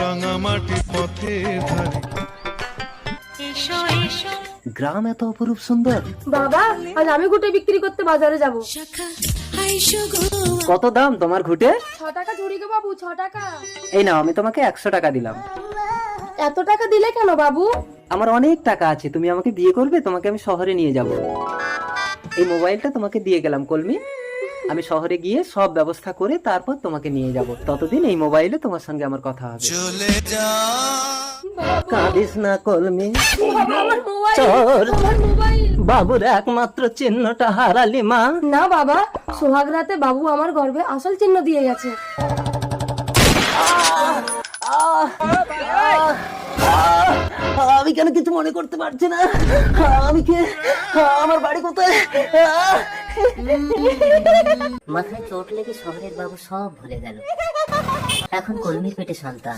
রাঙামাটি পথের ধারে। গ্রাম এত অপরূপ সুন্দর। বাবা, আজ আমি ঘুটে বিক্রি করতে বাজারে যাব। কত দাম তোমার ঘুটে? 6 টাকা ঝুড়ি গো বাবু, 6 টাকা। এই নাও, আমি তোমাকে 100 টাকা দিলাম। এত টাকা দিলে কেন বাবু? আমার অনেক টাকা আছে, তুমি আমাকে বিয়ে করবে, তোমাকে আমি শহরে নিয়ে যাব। এই মোবাইলটা তোমাকে দিয়ে গেলাম কলমি, আমি শহরে গিয়ে সব ব্যবস্থা করে তারপর তোমাকে নিয়ে যাব। ততদিন এই মোবাইলে তোমার সঙ্গে আমার কথা হবে। চলে যা কাঁদিস না কলমি, আমার মোবাইল, চল। আমার মোবাইল। বাবুর একমাত্র চিহ্নটা হারালি মা। না বাবা, সোহাগ রাতে বাবু আমার গর্ভে আসল চিহ্ন দিয়ে গেছে। আমি কেন কিছু মনে করতে পারছি না? আমি কে? আমার বাড়ি কোথায়? মাথায় চোট লেগে শহরের বাবু সব ভুলে গেল। এখন কলমির পেটে সন্তান।